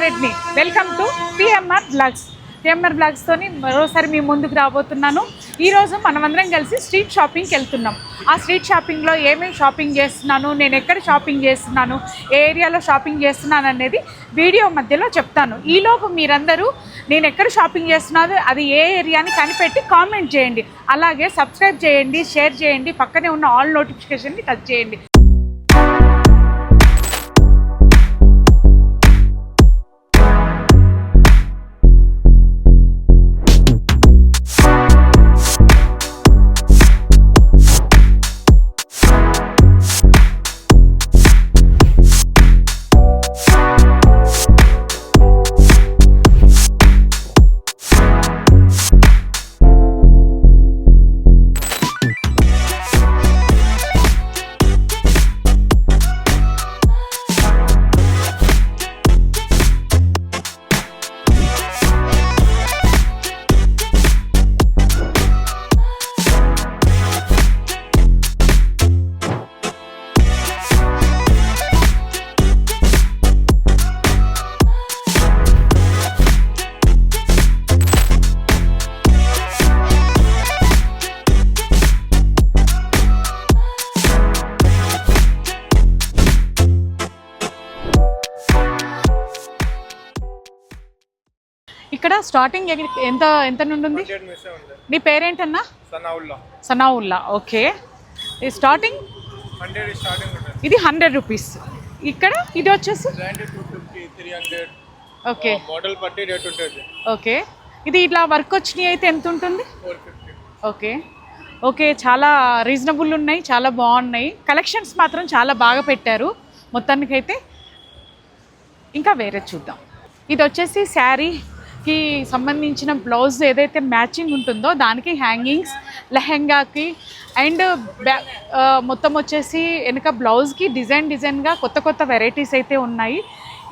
రెడ్ని. Welcome to TMR blogs. TMR బ్లాగ్స్తోని మరోసారి మీ ముందుకు రాబోతున్నాను. ఈరోజు మనమందరం కలిసి స్ట్రీట్ షాపింగ్కి వెళ్తున్నాం. ఆ స్ట్రీట్ షాపింగ్లో ఏమేమి షాపింగ్ చేస్తున్నాను, నేను ఎక్కడ షాపింగ్ చేస్తున్నాను, ఏ ఏరియాలో షాపింగ్ చేస్తున్నాను అనేది వీడియో మధ్యలో చెప్తాను. ఈలోపు మీరందరూ నేను ఎక్కడ షాపింగ్ చేస్తున్నాను, అది ఏ ఏరియాని కనిపెట్టి కామెంట్ చేయండి. అలాగే సబ్స్క్రైబ్ చేయండి, షేర్ చేయండి, పక్కనే ఉన్న ఆల్ నోటిఫికేషన్ని టచ్ చేయండి. ఇక్కడ స్టార్టింగ్ ఎంత నుండి ఉంది? నీ పేరేంటన్నా? సనావుల్లా. ఓకే, స్టార్టింగ్ ఇది 100 రూపీస్. ఇక్కడ ఇది వచ్చేసి ఓకే ఓకే. ఇది ఇట్లా వర్క్ వచ్చినాయి అయితే ఎంత ఉంటుంది? ఓకే ఓకే, చాలా రీజనబుల్ ఉన్నాయి, చాలా బాగున్నాయి. కలెక్షన్స్ మాత్రం చాలా బాగా పెట్టారు మొత్తానికైతే. ఇంకా వేరే చూద్దాం. ఇది వచ్చేసి శారీకి సంబంధించిన బ్లౌజ్ ఏదైతే మ్యాచింగ్ ఉంటుందో దానికి హ్యాంగింగ్స్, లెహెంగాకి అండ్ మొత్తం వచ్చేసి వెనుక బ్లౌజ్కి డిజైన్గా కొత్త వెరైటీస్ అయితే ఉన్నాయి.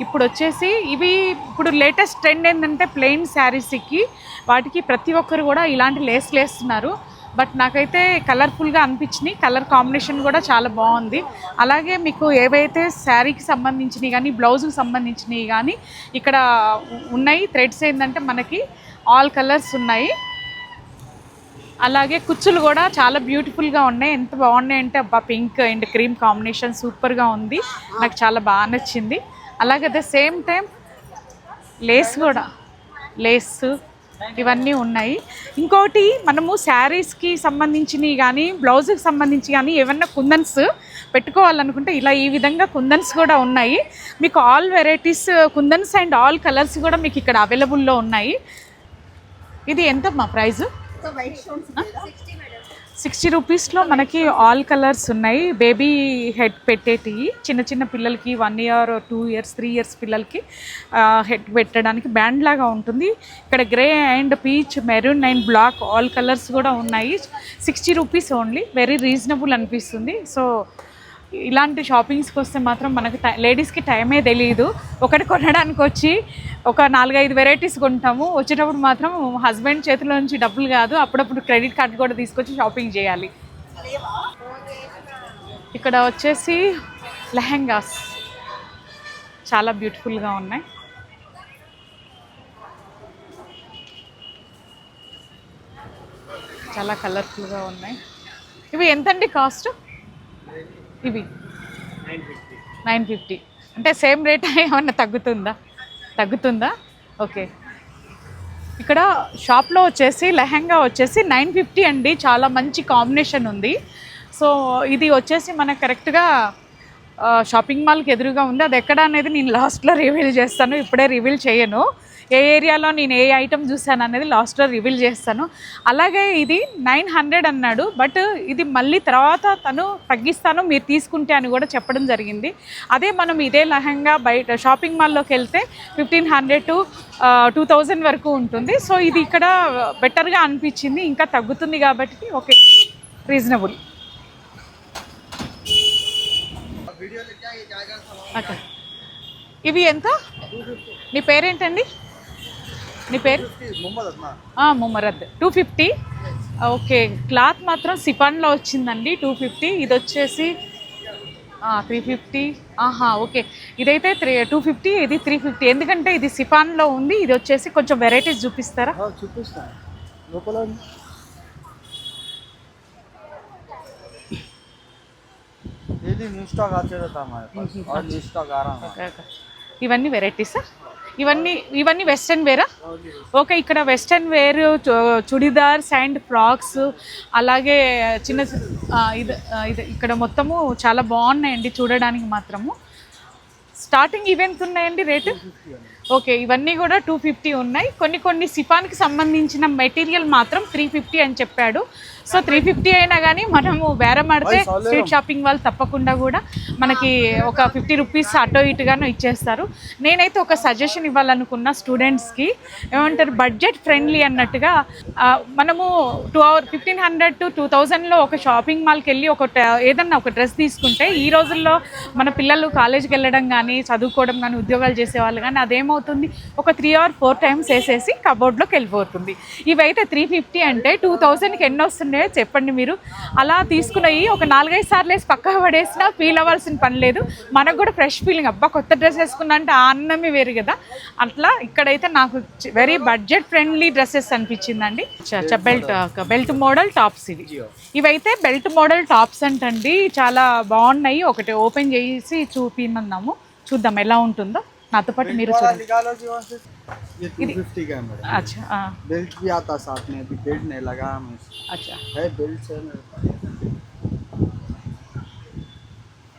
ఇప్పుడు వచ్చేసి ఇవి ఇప్పుడు లేటెస్ట్ ట్రెండ్ ఏంటంటే ప్లెయిన్ శారీస్కి వాటికి ప్రతి ఒక్కరు కూడా ఇలాంటి లేస్లు వేస్తున్నారు. బట్ నాకైతే కలర్ఫుల్గా అనిపించినాయి. కలర్ కాంబినేషన్ కూడా చాలా బాగుంది. అలాగే మీకు ఏవైతే శారీకి సంబంధించినవి కానీ బ్లౌజ్కి సంబంధించినవి కానీ ఇక్కడ ఉన్నాయి. థ్రెడ్స్ ఏంటంటే మనకి ఆల్ కలర్స్ ఉన్నాయి. అలాగే కుచ్చులు కూడా చాలా బ్యూటిఫుల్గా ఉన్నాయి. ఎంత బాగున్నాయి అంటే అబ్బా, పింక్ అండ్ క్రీమ్ కాంబినేషన్ సూపర్గా ఉంది. నాకు చాలా బాగా నచ్చింది. అలాగే at the same time lace ఇవన్నీ ఉన్నాయి. ఇంకోటి మనము శారీస్కి సంబంధించినవి కానీ బ్లౌజ్కి సంబంధించి కానీ ఏమన్నా కుందన్స్ పెట్టుకోవాలనుకుంటే ఇలా ఈ విధంగా కుందన్స్ కూడా ఉన్నాయి. మీకు all varieties kundans and all colours కూడా మీకు ఇక్కడ అవైలబుల్లో ఉన్నాయి. ఇది ఎంత మా ప్రైస్? 60 రూపీస్లో మనకి ఆల్ కలర్స్ ఉన్నాయి. బేబీ హెడ్ పెట్టేటివి చిన్న పిల్లలకి 1 year 2 years 3 years పిల్లలకి హెడ్ పెట్టడానికి బ్యాండ్ లాగా ఉంటుంది. ఇక్కడ grey and peach, maroon and black all colours కూడా ఉన్నాయి. 60 రూపీస్ ఓన్లీ. వెరీ రీజనబుల్ అనిపిస్తుంది. సో ఇలాంటి షాపింగ్స్కి వస్తే మాత్రం మనకు లేడీస్కి టైమే తెలియదు. ఒకటి కొనడానికి వచ్చి ఒక 4-5 వెరైటీస్ కొంటాము. వచ్చేటప్పుడు మాత్రం హస్బెండ్ చేతిలో నుంచి డబ్బులు కాదు, అప్పుడప్పుడు క్రెడిట్ కార్డ్ కూడా తీసుకొచ్చి షాపింగ్ చేయాలి. ఇక్కడ వచ్చేసి లెహెంగాస్ చాలా బ్యూటిఫుల్గా ఉన్నాయి. చాలా కలర్ఫుల్గా ఉన్నాయి. ఇవి ఎంతండి కాస్ట్? ఇవి 950. అంటే సేమ్ రేట్ ఏమన్నా తగ్గుతుందా? ఓకే. ఇక్కడ షాప్లో వచ్చేసి లెహెంగా వచ్చేసి 950 అండి. చాలా మంచి కాంబినేషన్ ఉంది. సో ఇది వచ్చేసి మనకు కరెక్ట్గా షాపింగ్ మాల్కి ఎదురుగా ఉంది. అది ఎక్కడ అనేది నేను లాస్ట్లో రివీల్ చేస్తాను, ఇప్పుడే రివీల్ చేయను. ఏ ఏరియాలో నేను ఏ ఐటమ్ చూసాను అనేది లాస్ట్లో రివీల్ చేస్తాను. అలాగే ఇది 900 అన్నాడు, బట్ ఇది మళ్ళీ తర్వాత తను తగ్గిస్తాను మీరు తీసుకుంటే అని కూడా చెప్పడం జరిగింది. అదే మనం ఇదే లెహంగా బయట షాపింగ్ మాల్లోకి వెళ్తే 1500 to 2000 వరకు ఉంటుంది. సో ఇది ఇక్కడ బెటర్గా అనిపించింది. ఇంకా తగ్గుతుంది కాబట్టి ఓకే, రీజనబుల్. ఇవి ఎంత? నీ పేరేంటండి? నీ పేరు? ముమరద్. 250. ఓకే, క్లాత్ మాత్రం సిఫాన్లో వచ్చిందండి. 250. ఇది వచ్చేసి 350. ఆహా, ఓకే. ఇదైతే 250, ఇది 350. ఎందుకంటే ఇది సిఫాన్లో ఉంది. ఇది వచ్చేసి కొంచెం వెరైటీస్ చూపిస్తారా? చూపిస్తాను లోపల. ఇది న్యూ స్టాక్ వచ్చేదా న్యూ స్టాక్ ఇవన్నీ వెరైటీసా? ఇవన్నీ వెస్ట్రన్ వేరా? ఓకే. ఇక్కడ western wear, churidars and frocks, అలాగే చిన్న ఇది ఇక్కడ మొత్తము చాలా బాగున్నాయండి చూడడానికి మాత్రము. స్టార్టింగ్ ఈవెంట్స్ ఉన్నాయండి రేటు? ఓకే, ఇవన్నీ కూడా 250 ఉన్నాయి. కొన్ని సిఫాన్కి సంబంధించిన మెటీరియల్ మాత్రం 350 అని చెప్పాడు. సో 350 అయినా కానీ మనము బేరం ఆడితే స్ట్రీట్ షాపింగ్ వాళ్ళు తప్పకుండా కూడా మనకి ఒక 50 రూపీస్ అటో ఇటుగానో ఇచ్చేస్తారు. నేనైతే ఒక సజెషన్ ఇవ్వాలనుకున్న స్టూడెంట్స్కి, ఏమంటారు, బడ్జెట్ ఫ్రెండ్లీ అన్నట్టుగా మనము 1500 to 2000లో ఒక షాపింగ్ మాల్కి వెళ్ళి ఏదన్నా ఒక డ్రెస్ తీసుకుంటే, ఈ రోజుల్లో మన పిల్లలు కాలేజీకి వెళ్ళడం కానీ, చదువుకోవడం కానీ, ఉద్యోగాలు చేసేవాళ్ళు కానీ అదేమవుతుంది, ఒక 3 or 4 టైమ్స్ వేసేసి కబోర్డ్లోకి వెళ్ళిపోతుంది. ఇవైతే 350 అంటే 2000కి ఎన్ని వస్తున్నాయో చెప్పండి మీరు. అలా తీసుకున్నాయి ఒక 4-5 సార్లు వేసి పక్కకు పడేసినా ఫీల్ అవ్వాల్సిన పని లేదు. మనకు కూడా ఫ్రెష్ ఫీలింగ్, అబ్బా కొత్త డ్రెస్ వేసుకున్నా అంటే ఆ ఆనందమే వేరు కదా. అట్లా ఇక్కడైతే నాకు వెరీ బడ్జెట్ ఫ్రెండ్లీ డ్రెస్సెస్ అనిపించిందండి. బెల్ట్ మోడల్ టాప్స్ ఇవైతే బెల్ట్ మోడల్ టాప్స్ అంటండి, చాలా బాగున్నాయి. ఒకటి ఓపెన్ చేసి చూపిమన్నాము, చూద్దాం ఎలా ఉంటుందో. నాతో పాటు మీరు చూడండి. ये 250 का है मैडम. अच्छा, बेल्ट भी आता साथ में, अभी बेल्ट नहीं लगा हमें. अच्छा है बेल्ट है मेरे पास.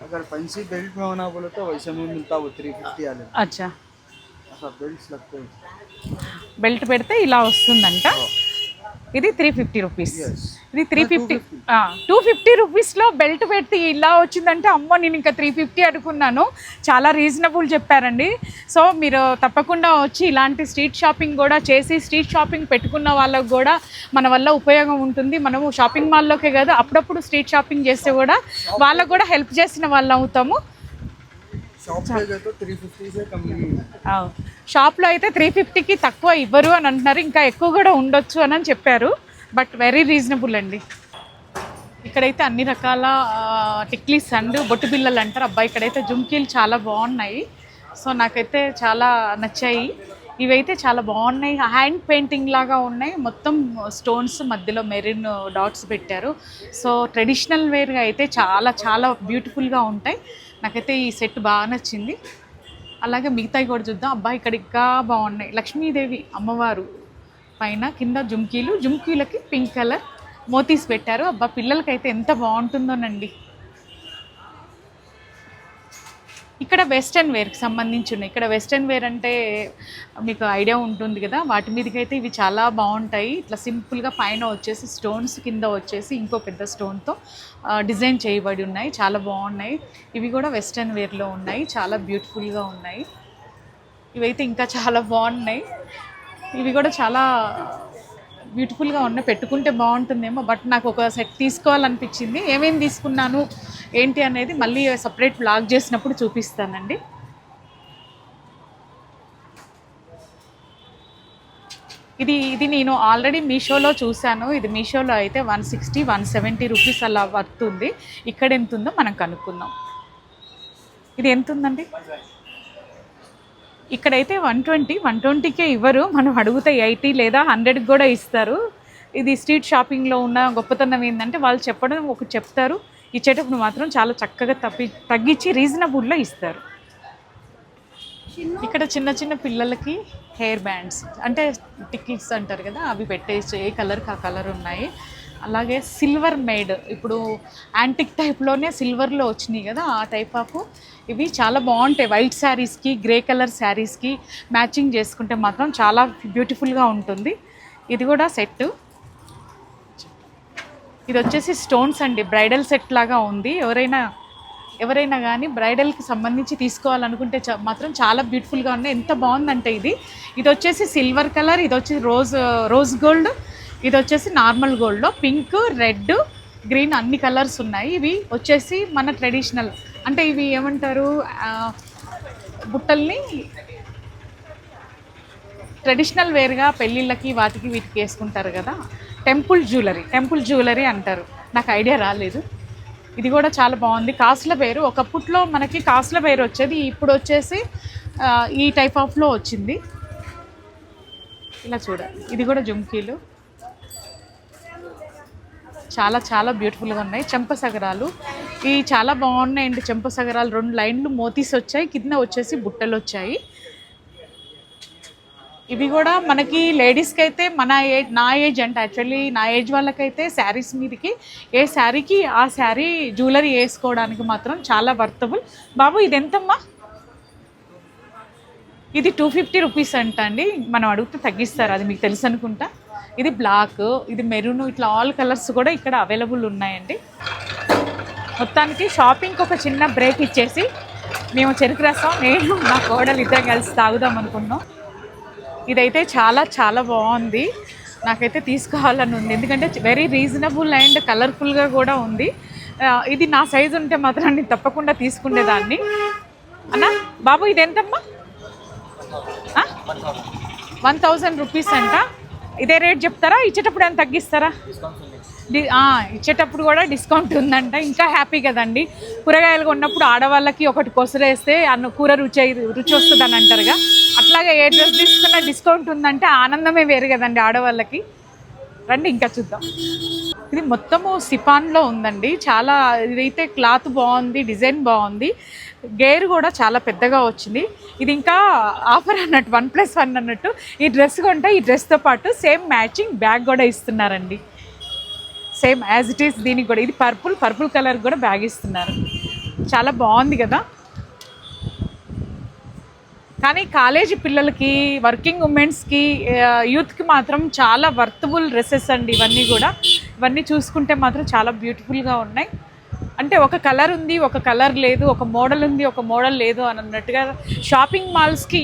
अगर फैंसी बेल्ट में होना बोले तो वैसे में मिलता वो 350 वाले. अच्छा, ऐसा बेल्ट्स लगते हैं. బెల్ట్ పెడితే ఇలా వస్తుందంట. ఇది 350 రూపీస్. ఇది 350, 250 రూపీస్లో బెల్ట్ పెడితే ఇలా వచ్చిందంటే అమ్మో నేను ఇంకా 350 అనుకున్నాను. చాలా రీజనబుల్ చెప్పారండి. సో మీరు తప్పకుండా వచ్చి ఇలాంటి స్ట్రీట్ షాపింగ్ కూడా చేసి, స్ట్రీట్ షాపింగ్ పెట్టుకున్న వాళ్ళకు కూడా మన వల్ల ఉపయోగం ఉంటుంది. మనము షాపింగ్ మాల్లోకే కదా, అప్పుడప్పుడు స్ట్రీట్ షాపింగ్ చేస్తే కూడా వాళ్ళకు కూడా హెల్ప్ చేసిన వాళ్ళు అవుతాము. షాప్లో అయితే 350కి తక్కువ ఇవ్వరు అని అంటున్నారు, ఇంకా ఎక్కువ కూడా ఉండొచ్చు అని చెప్పారు. బట్ వెరీ రీజనబుల్ అండి. ఇక్కడైతే అన్ని రకాల టిక్లీస్ అండ్ బొట్టు బిళ్ళలు అంటారు. అబ్బాయి ఇక్కడైతే జుమ్కీలు చాలా బాగున్నాయి. సో నాకైతే చాలా నచ్చాయి. ఇవైతే చాలా బాగున్నాయి, హ్యాండ్ పెయింటింగ్ లాగా ఉన్నాయి. మొత్తం స్టోన్స్ మధ్యలో మెరిన్ డాట్స్ పెట్టారు. సో ట్రెడిషనల్ వేర్గా అయితే చాలా చాలా బ్యూటిఫుల్గా ఉంటాయి. నాకైతే ఈ సెట్ బాగా నచ్చింది. అలాగే మిగతాయి కూడా చూద్దాం. అబ్బాయి ఇక్కడ ఇంకా బాగున్నాయి. లక్ష్మీదేవి అమ్మవారు పైన, కింద జుమ్కీలకి పింక్ కలర్ మోతీస్ పెట్టారు. అబ్బా పిల్లలకైతే ఎంత బాగుంటుందోనండి. ఇక్కడ వెస్ట్రన్ వేర్కి సంబంధించి ఉన్నాయి. ఇక్కడ వెస్ట్రన్ వేర్ అంటే మీకు ఐడియా ఉంటుంది కదా, వాటి మీదకైతే ఇవి చాలా బాగుంటాయి. ఇట్లా సింపుల్గా పైన వచ్చేసి స్టోన్స్, కింద వచ్చేసి ఇంకో పెద్ద స్టోన్తో డిజైన్ చేయబడి ఉన్నాయి. చాలా బాగున్నాయి. ఇవి కూడా వెస్ట్రన్ వేర్లో ఉన్నాయి, చాలా బ్యూటిఫుల్గా ఉన్నాయి. ఇవైతే ఇంకా చాలా బాగున్నాయి. ఇవి కూడా చాలా బ్యూటిఫుల్గా ఉన్నాయి, పెట్టుకుంటే బాగుంటుందేమో. బట్ నాకు ఒక సెట్ తీసుకోవాలనిపించింది. ఏమేమి తీసుకున్నాను ఏంటి అనేది మళ్ళీ సపరేట్ వ్లాగ్ చేసినప్పుడు చూపిస్తానండి. ఇది నేను ఆల్రెడీ మీషోలో చూశాను. ఇది మీషోలో అయితే 160, 170 రూపీస్ అలా పడుతుంది. ఇక్కడ ఎంత ఉందో మనం కనుక్కుందాం. ఇది ఎంత ఉందండి? ఇక్కడైతే 120కే ఇవ్వరు, మనం అడిగితే 80 లేదా 100కి కూడా ఇస్తారు. ఇది స్ట్రీట్ షాపింగ్లో ఉన్న గొప్పతనం ఏంటంటే వాళ్ళు చెప్పడం ఒకటి చెప్తారు, ఇచ్చేటప్పుడు మాత్రం చాలా చక్కగా తగ్గించి రీజనబుల్లో ఇస్తారు. ఇక్కడ చిన్న చిన్న పిల్లలకి హెయిర్ బ్యాండ్స్ అంటే టిక్లీస్ అంటారు కదా, అవి పెట్టేసి ఏ కలర్కి ఆ కలర్ ఉన్నాయి. అలాగే సిల్వర్ మేడ్, ఇప్పుడు యాంటిక్ టైప్లోనే సిల్వర్లో వచ్చినాయి కదా, ఆ టైప్ ఆఫ్ ఇవి చాలా బాగుంటాయి. వైట్ శారీస్కి, గ్రే కలర్ శారీస్కి మ్యాచింగ్ చేసుకుంటే మాత్రం చాలా బ్యూటిఫుల్గా ఉంటుంది. ఇది కూడా సెట్. ఇది వచ్చేసి స్టోన్స్ అండి, బ్రైడల్ సెట్ లాగా ఉంది. ఎవరైనా కానీ బ్రైడల్కి సంబంధించి తీసుకోవాలనుకుంటే మాత్రం చాలా బ్యూటిఫుల్గా ఉన్నాయి. ఎంత బాగుందంటే ఇది వచ్చేసి సిల్వర్ కలర్, ఇది వచ్చి రోజ్ గోల్డ్, ఇది వచ్చేసి నార్మల్ గోల్డ్లో పింక్, రెడ్, గ్రీన్ అన్ని కలర్స్ ఉన్నాయి. ఇవి వచ్చేసి మన ట్రెడిషనల్ అంటే ఇవి ఏమంటారు, బుట్టల్ని ట్రెడిషనల్ వేర్గా పెళ్ళిళ్ళకి వాటికి వీటికి వేసుకుంటారు కదా, టెంపుల్ జ్యువెలరీ అంటారు. నాకు ఐడియా రాలేదు. ఇది కూడా చాలా బాగుంది. కాసుల బేరు ఒకప్పట్లో మనకి కాసుల బేరు వచ్చేది, ఇప్పుడు వచ్చేసి ఈ టైప్ ఆఫ్లో వచ్చింది. ఇలా చూడండి, ఇది కూడా జుమ్కీలు చాలా చాలా బ్యూటిఫుల్గా ఉన్నాయి. చెంపసగరాలు ఇవి చాలా బాగున్నాయండి. చెంపసగరాలు 2 లైన్లు మోతీస్ వచ్చాయి, కింద వచ్చేసి బుట్టలు వచ్చాయి. ఇవి కూడా మనకి లేడీస్కి అయితే నా ఏజ్ అంటే యాక్చువల్లీ నా ఏజ్ వాళ్ళకైతే శారీస్ మీదకి ఏ శారీకి ఆ శారీ జ్యువెలరీ వేసుకోవడానికి మాత్రం చాలా వర్తబుల్. బాబు ఇది ఎంతమ్మా? ఇది 250 రూపీస్ అంట అండి. మనం అడిగితే తగ్గిస్తారు, అది మీకు తెలుసు అనుకుంటా. ఇది బ్లాక్, ఇది మెరూన్, ఇట్లా ఆల్ కలర్స్ కూడా ఇక్కడ అవైలబుల్ ఉన్నాయండి. మొత్తానికి షాపింగ్కి ఒక చిన్న బ్రేక్ ఇచ్చేసి మేము చెరుకు రసం నేను నా కోడలు ఇద్దరం కలిసి తాగుదాం అనుకున్నాం. ఇదైతే చాలా చాలా బాగుంది, నాకైతే తీసుకోవాలని ఉంది. ఎందుకంటే వెరీ రీజనబుల్ అండ్ కలర్ఫుల్గా కూడా ఉంది. ఇది నా సైజు ఉంటే మాత్రం నేను తప్పకుండా తీసుకునేదాన్ని. అన్నా బాబు ఇది ఎంతమ్మా? 1000 రూపీస్ అంట. ఇదే రేట్ చెప్తారా? ఇచ్చేటప్పుడు ఏమైనా తగ్గిస్తారా? ఇచ్చేటప్పుడు కూడా డిస్కౌంట్ ఉందంట. ఇంకా హ్యాపీ కదండి. కూరగాయలు కొన్నప్పుడు ఆడవాళ్ళకి ఒకటి కొసరేస్తే కూర రుచి వస్తుంది అని అంటారుగా, అట్లాగే ఏ డ్రెస్ తీసుకున్న డిస్కౌంట్ ఉందంటే ఆనందమే వేరు కదండి ఆడవాళ్ళకి. రండి ఇంకా చూద్దాం. ఇది మొత్తము సిపాన్లో ఉందండి. చాలా ఇదైతే క్లాత్ బాగుంది, డిజైన్ బాగుంది, గేర్ కూడా చాలా పెద్దగా వచ్చింది. ఇది ఇంకా ఆఫర్ అన్నట్టు 1+1 అన్నట్టు. ఈ డ్రెస్ కొంటే ఈ డ్రెస్తో పాటు సేమ్ మ్యాచింగ్ బ్యాగ్ కూడా ఇస్తున్నారండి, సేమ్ యాజ్ ఇట్ ఈస్. దీనికి కూడా ఇది పర్పుల్ కలర్ కూడా బ్యాగ్ ఇస్తున్నారు. చాలా బాగుంది కదా. కానీ కాలేజీ పిల్లలకి, వర్కింగ్ ఉమెన్స్కి, యూత్కి మాత్రం చాలా వర్తబుల్ డ్రెస్సెస్ అండి ఇవన్నీ కూడా. ఇవన్నీ చూసుకుంటే మాత్రం చాలా బ్యూటిఫుల్గా ఉన్నాయి. అంటే ఒక కలర్ ఉంది, ఒక కలర్ లేదు, ఒక మోడల్ ఉంది, ఒక మోడల్ లేదు అని అన్నట్టుగా షాపింగ్ మాల్స్కి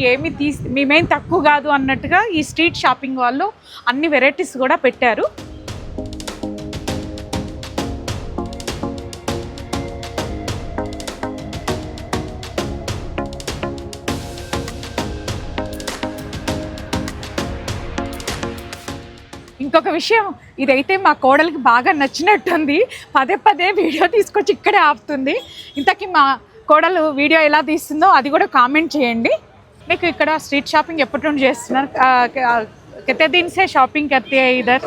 మేమేం తక్కువ కాదు అన్నట్టుగా ఈ స్ట్రీట్ షాపింగ్ వాళ్ళు అన్ని వెరైటీస్ కూడా పెట్టారు. ఇంకొక విషయం, ఇదైతే మా కోడలికి బాగా నచ్చినట్టుంది. పదే వీడియో తీసుకొచ్చి ఇక్కడే ఆపుతుంది. ఇంతకీ మా కోడలు వీడియో ఎలా తీస్తుందో అది కూడా కామెంట్ చేయండి. మీకు ఇక్కడ స్ట్రీట్ షాపింగ్ ఎప్పటి నుండి చేస్తున్నారు? कितने दिन से शॉपिंग करते हैं इधर?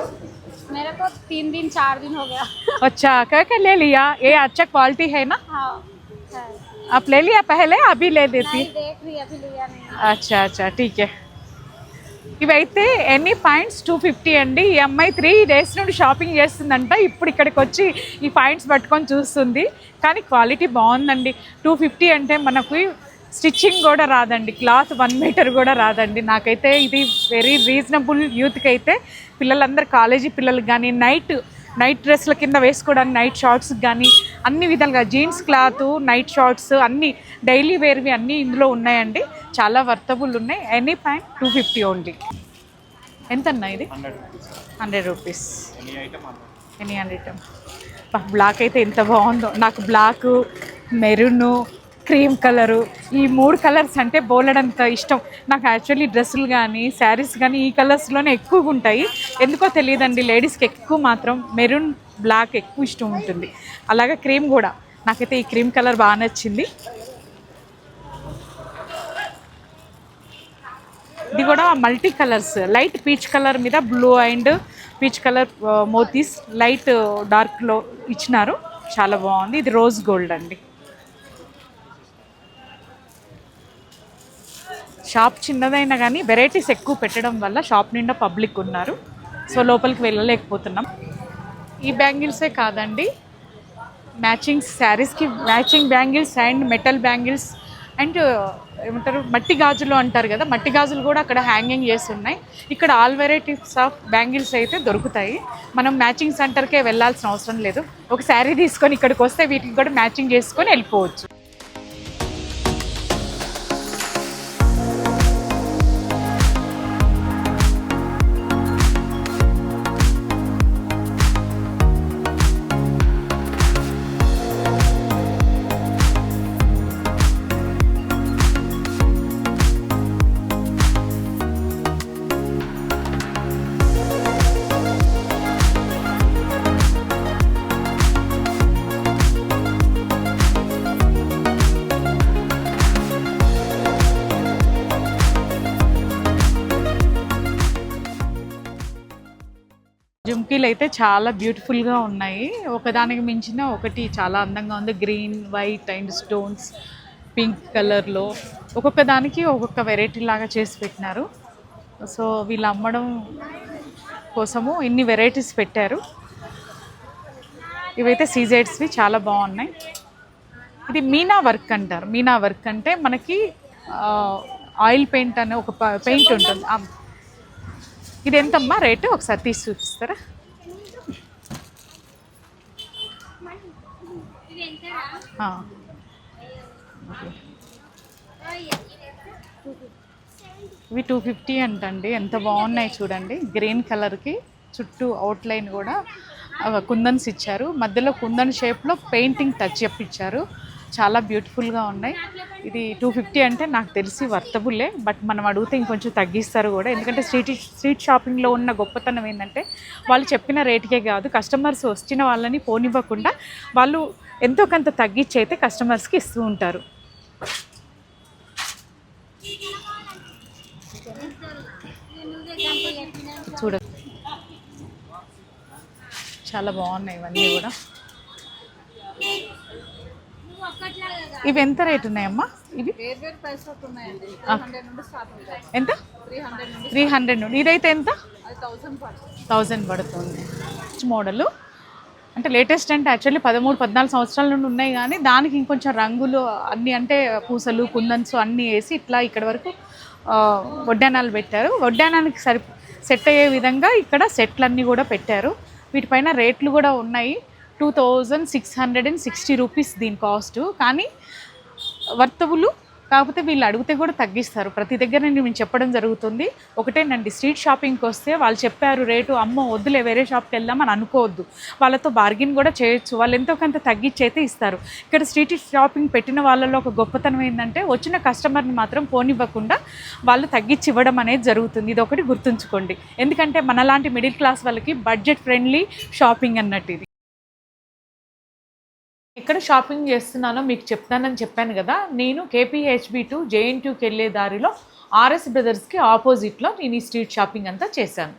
मेरे को 3 दिन 4 दिन हो गया। अच्छा, क्या ले लिया? ये अच्छा क्वालिटी है ना? हाँ है। आप ले लिया पहले, अभी ले देती? नहीं देख रही, अभी लिया नहीं। अच्छा ठीक है. ఇవైతే ఎన్ని పాయింట్స్ 250 అండి. ఈ అమ్మాయి 3 days నుండి షాపింగ్ చేస్తుందంట. ఇప్పుడు ఇక్కడికి వచ్చి ఈ పాయింట్స్ పట్టుకొని చూస్తుంది. కానీ క్వాలిటీ బాగుందండి. 250 అంటే మనకు స్టిచ్చింగ్ కూడా రాదండి, క్లాత్ 1 మీటర్ కూడా రాదండి. నాకైతే ఇది వెరీ రీజనబుల్. యూత్కి అయితే పిల్లలందరూ, కాలేజీ పిల్లలకి కానీ నైట్ డ్రెస్ల కింద వేసుకోవడానికి, నైట్ షార్ట్స్కి కానీ అన్ని విధాలుగా జీన్స్ క్లాత్, నైట్ షార్ట్స్ అన్నీ డైలీ వేర్వి అన్నీ ఇందులో ఉన్నాయండి. చాలా వర్తబుల్ ఉన్నాయి. Any point 250 only. ఎంత అన్నా ఇది? 100 రూపీస్. Any item. బ్లాక్ అయితే ఎంత బాగుందో. నాకు బ్లాకు, మెరూను, క్రీమ్ కలరు, ఈ 3 కలర్స్ అంటే బోలెడంత ఇష్టం. నాకు యాక్చువల్లీ డ్రెస్సులు కానీ శారీస్ కానీ ఈ కలర్స్లోనే ఎక్కువగా ఉంటాయి. ఎందుకో తెలియదండి, లేడీస్కి ఎక్కువ మాత్రం మెరూన్, బ్లాక్ ఎక్కువ ఇష్టం ఉంటుంది. అలాగే క్రీమ్ కూడా. నాకైతే ఈ క్రీమ్ కలర్ బాగా నచ్చింది. ఇది కూడా multi colours, light peach colour మీద బ్లూ అండ్ పీచ్ కలర్ మోతీస్ లైట్ డార్క్లో ఇచ్చినారు. చాలా బాగుంది. ఇది రోజ్ గోల్డ్ అండి. షాప్ చిన్నదైనా కానీ వెరైటీస్ ఎక్కువ పెట్టడం వల్ల షాప్ నిండా పబ్లిక్ ఉన్నారు. సో లోపలికి వెళ్ళలేకపోతున్నాం. ఈ బ్యాంగిల్సే కాదండి, మ్యాచింగ్ శారీస్కి matching bangles and metal bangles and ఏమంటారు మట్టి గాజులు అంటారు కదా, మట్టి గాజులు కూడా అక్కడ హ్యాంగింగ్ చేసి ఉన్నాయి. ఇక్కడ ఆల్ వెరైటీస్ ఆఫ్ బ్యాంగిల్స్ అయితే దొరుకుతాయి. మనం మ్యాచింగ్ సెంటర్కే వెళ్ళాల్సిన అవసరం లేదు. ఒక శారీ తీసుకొని ఇక్కడికి వస్తే వీటికి కూడా మ్యాచింగ్ చేసుకొని వెళ్ళిపోవచ్చు. జుమ్కీలు అయితే చాలా బ్యూటిఫుల్గా ఉన్నాయి, ఒకదానికి మించిన ఒకటి చాలా అందంగా ఉంది. Green, white and stones, pink కలర్లో ఒక్కొక్క దానికి ఒక్కొక్క వెరైటీ లాగా చేసి పెట్టినారు. సో వీళ్ళు అమ్మడం కోసము ఇన్ని వెరైటీస్ పెట్టారు. ఇవైతే సీజెడ్స్వి చాలా బాగున్నాయి. ఇది మీనా వర్క్ అంటారు. మీనా వర్క్ అంటే మనకి ఆయిల్ పెయింట్ అనే ఒక పెయింట్ ఉంటుంది. ఇది ఎంతమ్మా రేటు ఒకసారి తీసి చూపిస్తారా? ఇవి 250 అంటండి. ఎంత బాగున్నాయి చూడండి. గ్రీన్ కలర్కి చుట్టూ అవుట్లైన్ కూడా కుందన్స్ ఇచ్చారు, మధ్యలో కుందన్ షేప్లో పెయింటింగ్ టచ్ ఇచ్చారు. చాలా బ్యూటిఫుల్గా ఉన్నాయి. ఇది 250 అంటే నాకు తెలిసి వర్తబుల్లే, బట్ మనం అడిగితే ఇంకొంచెం తగ్గిస్తారు కూడా. ఎందుకంటే స్ట్రీట్ షాపింగ్లో ఉన్న గొప్పతనం ఏంటంటే వాళ్ళు చెప్పిన రేటుకే కాదు, కస్టమర్స్ వచ్చిన వాళ్ళని పోనివ్వకుండా వాళ్ళు ఎంతో కొంత తగ్గించి అయితే కస్టమర్స్కి ఇస్తూ ఉంటారు. చూడండి చాలా బాగున్నాయి ఇవన్నీ కూడా. ఇవి ఎంత రేట్ ఉన్నాయమ్మా? ఇవి ఎంత? 300 నుండి. ఇదైతే ఎంత? 1000 పడుతుంది. మోడలు అంటే లేటెస్ట్ అంటే యాక్చువల్లీ 13-14 సంవత్సరాల నుండి ఉన్నాయి, కానీ దానికి ఇంకొంచెం రంగులు అన్నీ అంటే పూసలు కుందన్స్ అన్నీ వేసి ఇట్లా ఇక్కడ వరకు వడ్డానాలు పెట్టారు. వడ్డానానికి సెట్ అయ్యే విధంగా ఇక్కడ సెట్లన్నీ కూడా పెట్టారు. వీటిపైన రేట్లు కూడా ఉన్నాయి. 2660 రూపీస్ దీని కాస్ట్. కానీ వర్తబుల్, కాకపోతే వీళ్ళు అడిగితే కూడా తగ్గిస్తారు. ప్రతి దగ్గర నేను చెప్పడం జరుగుతుంది. ఒకటేనండి, స్ట్రీట్ షాపింగ్కి వస్తే వాళ్ళు చెప్పారు రేటు, అమ్మో వద్దులే వేరే షాప్కి వెళ్దాం అని అనుకోవద్దు. వాళ్ళతో బార్గెన్ కూడా చేయొచ్చు, వాళ్ళు ఎంతో కొంత తగ్గించి అయితే ఇస్తారు. ఇక్కడ స్ట్రీట్ షాపింగ్ పెట్టిన వాళ్ళలో ఒక గొప్పతనం ఏంటంటే వచ్చిన కస్టమర్ని మాత్రం పోనివ్వకుండా వాళ్ళు తగ్గించి ఇవ్వడం అనేది జరుగుతుంది. ఇది ఒకటి గుర్తుంచుకోండి, ఎందుకంటే మనలాంటి మిడిల్ క్లాస్ వాళ్ళకి బడ్జెట్ ఫ్రెండ్లీ షాపింగ్ అన్నట్టు ఇది. ఎక్కడ షాపింగ్ చేస్తున్నానో మీకు చెప్తానని చెప్పాను కదా. నేను KPHB టు JN2కి వెళ్ళే దారిలో RS బ్రదర్స్కి ఆపోజిట్లో నేను ఈ స్ట్రీట్ షాపింగ్ అంతా చేశాను.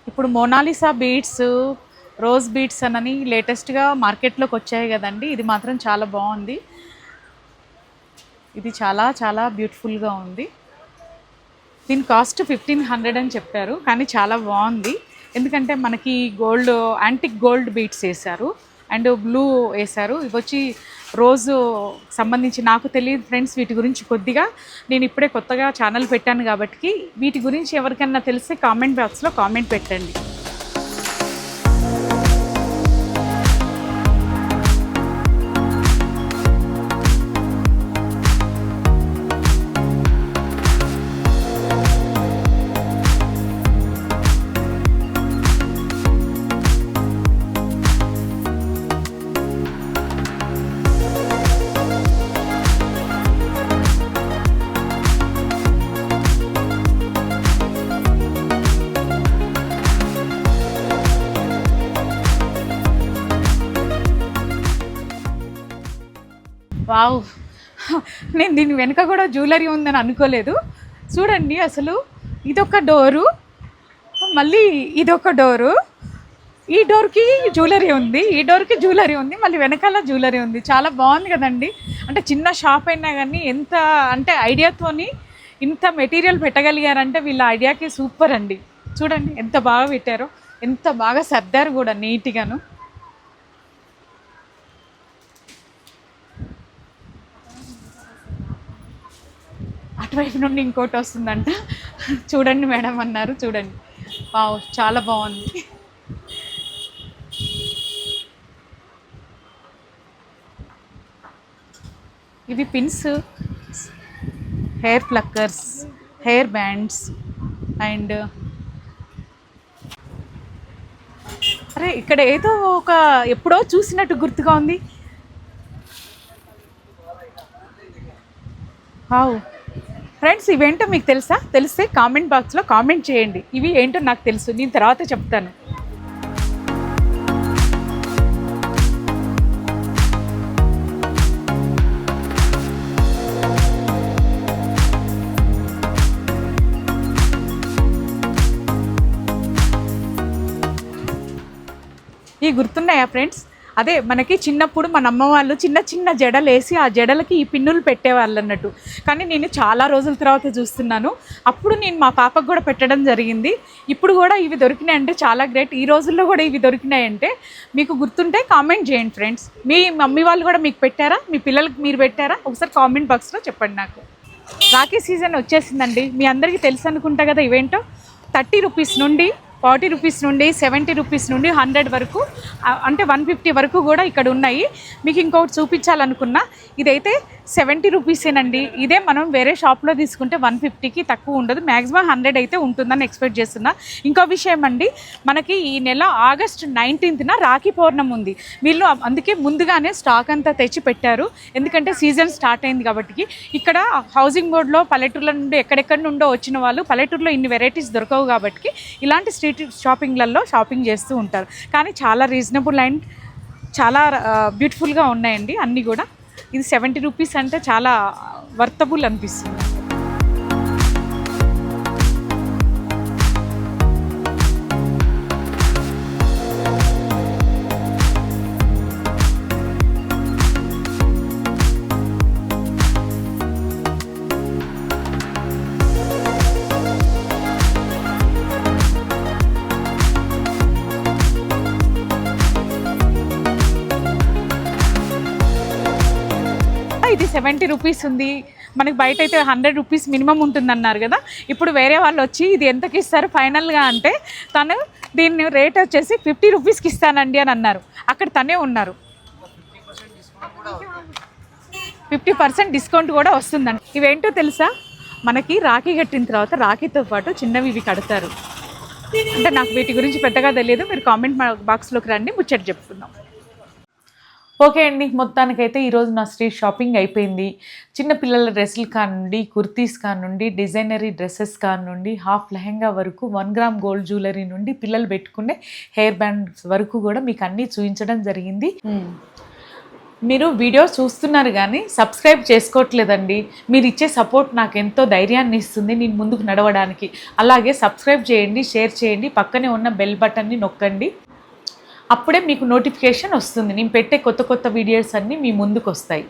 ఇప్పుడు మోనాలిసా బీడ్స్, రోజ్ బీడ్స్ అని లేటెస్ట్గా మార్కెట్లోకి వచ్చాయి కదండి. ఇది మాత్రం చాలా బాగుంది. ఇది చాలా చాలా బ్యూటిఫుల్గా ఉంది. దీని కాస్ట్ 1500 అని చెప్పారు, కానీ చాలా బాగుంది. ఎందుకంటే మనకి గోల్డ్, యాంటిక్ గోల్డ్ బీట్స్ వేశారు అండ్ బ్లూ వేశారు. ఇవి వచ్చి రోజు సంబంధించి నాకు తెలియదు ఫ్రెండ్స్ వీటి గురించి కొద్దిగా. నేను ఇప్పుడే కొత్తగా ఛానల్ పెట్టాను కాబట్టి వీటి గురించి ఎవరికైనా తెలిస్తే కామెంట్ బాక్స్లో కామెంట్ పెట్టండి. వావ్, నేను దీని వెనుక కూడా జ్యువెలరీ ఉందని అనుకోలేదు. చూడండి, అసలు ఇదొక డోరు, మళ్ళీ ఇదొక డోరు, ఈ డోర్కి జ్యువెలరీ ఉంది, ఈ డోర్కి జ్యువెలరీ ఉంది, మళ్ళీ వెనకాల జ్యువెలరీ ఉంది. చాలా బాగుంది కదండి. అంటే చిన్న షాప్ అయినా కానీ ఎంత అంటే ఐడియాతోని ఇంత మెటీరియల్ పెట్టగలిగారంటే వీళ్ళ ఐడియాకి సూపర్ అండి. చూడండి ఎంత బాగా పెట్టారో, ఎంత బాగా సర్దారు కూడా నీట్గాను. అటువైపు నుండి ఇంకోటి వస్తుందంట. చూడండి మేడం అన్నారు. చూడండి, వావ్ చాలా బాగుంది. ఇవి pins, hair pluckers, hair bands and అరే ఇక్కడ ఏదో ఒక ఎప్పుడో చూసినట్టు గుర్తుగా ఉంది. వావ్ ఫ్రెండ్స్, ఇవేంటో మీకు తెలుసా? తెలిస్తే కామెంట్ బాక్స్లో కామెంట్ చేయండి. ఇవి ఏంటో నాకు తెలుసు, నేను తర్వాత చెప్తాను. ఈ గుర్తున్నాయా ఫ్రెండ్స్? అదే మనకి చిన్నప్పుడు మన అమ్మ వాళ్ళు చిన్న చిన్న జడలు వేసి ఆ జడలకి ఈ పిన్నులు పెట్టేవాళ్ళు అన్నట్టు. కానీ నేను చాలా రోజుల తర్వాత చూస్తున్నాను. అప్పుడు నేను మా పాపకు కూడా పెట్టడం జరిగింది. ఇప్పుడు కూడా ఇవి దొరికినాయి అంటే చాలా గ్రేట్. ఈ రోజుల్లో కూడా ఇవి దొరికినాయి అంటే మీకు గుర్తుంటే కామెంట్ చేయండి ఫ్రెండ్స్. మీ మమ్మీ వాళ్ళు కూడా మీకు పెట్టారా? మీ పిల్లలకి మీరు పెట్టారా? ఒకసారి కామెంట్ బాక్స్లో చెప్పండి నాకు. రాఖీ సీజన్ వచ్చేసిందండి. మీ అందరికీ తెలుసు అనుకుంటా కదా ఇవేంటో. 30 రూపీస్ నుండి 40 రూపీస్ నుండి 70 రూపీస్ నుండి 100 వరకు, అంటే 150 వరకు కూడా ఇక్కడ ఉన్నాయి. మీకు ఇంకొకటి చూపించాలనుకున్నా, ఇదైతే 70 రూపీసేనండి. ఇదే మనం వేరే షాప్లో తీసుకుంటే 150కి తక్కువ ఉండదు. మ్యాక్సిమం 100 అయితే ఉంటుందని ఎక్స్పెక్ట్ చేస్తున్నా. ఇంకో విషయం అండి, మనకి ఈ నెల ఆగస్టు 19న రాఖీ పౌర్ణమి ఉంది. వీళ్ళు అందుకే ముందుగానే స్టాక్ అంతా తెచ్చి పెట్టారు. ఎందుకంటే సీజన్ స్టార్ట్ అయింది కాబట్టి. ఇక్కడ హౌసింగ్ బోర్డ్లో పల్లెటూర్ల నుండి ఎక్కడెక్కడి నుండో వచ్చిన వాళ్ళు పల్లెటూరులో ఇన్ని వెరైటీస్ దొరకవు కాబట్టి ఇలాంటి స్ట్రీట్ షాపింగ్లలో షాపింగ్ చేస్తూ ఉంటారు. కానీ చాలా రీజనబుల్ అండ్ చాలా బ్యూటిఫుల్గా ఉన్నాయండి అన్నీ కూడా. ఇది 70 రూపీస్ అంటే చాలా వర్తబుల్ అనిపిస్తుంది. ఇది 70 రూపీస్ ఉంది. మనకి బయట అయితే 100 రూపీస్ మినిమం ఉంటుందన్నారు కదా. ఇప్పుడు వేరే వాళ్ళు వచ్చి ఇది ఎంతకి ఇస్తారు ఫైనల్గా అంటే తను దీన్ని రేట్ వచ్చేసి 50 రూపీస్కి ఇస్తానండి అని అన్నారు. అక్కడ తనే ఉన్నారు. 50% డిస్కౌంట్ కూడా వస్తుందండి. ఇవేంటో తెలుసా? మనకి రాఖీ కట్టిన తర్వాత రాఖీతో పాటు చిన్నవి ఇవి కడతారు. అంటే నాకు వీటి గురించి పెద్దగా తెలియదు. మీరు కామెంట్ బాక్స్లోకి రండి, ముచ్చట చెప్పుకుందాం. ఓకే అండి, మొత్తానికైతే ఈరోజు నా స్ట్రీట్ షాపింగ్ అయిపోయింది. చిన్నపిల్లల డ్రెస్సులు కానుండి, కుర్తీస్ కానుండి, డిజైనరీ డ్రెస్సెస్ కానుండి, హాఫ్ లెహెంగా వరకు, 1 గ్రామ్ గోల్డ్ జ్యువెలరీ నుండి పిల్లలు పెట్టుకునే హెయిర్ బ్యాండ్స్ వరకు కూడా మీకు అన్నీ చూపించడం జరిగింది. మీరు వీడియో చూస్తున్నారు కానీ సబ్స్క్రైబ్ చేసుకోవట్లేదండి. మీరు ఇచ్చే సపోర్ట్ నాకు ఎంతో ధైర్యాన్ని ఇస్తుంది నేను ముందుకు నడవడానికి. అలాగే సబ్స్క్రైబ్ చేయండి, షేర్ చేయండి, పక్కనే ఉన్న బెల్ బటన్ని నొక్కండి. అప్పుడే మీకు నోటిఫికేషన్ వస్తుంది. నేను పెట్టే కొత్త కొత్త వీడియోస్ అన్నీ మీ ముందుకు వస్తాయి.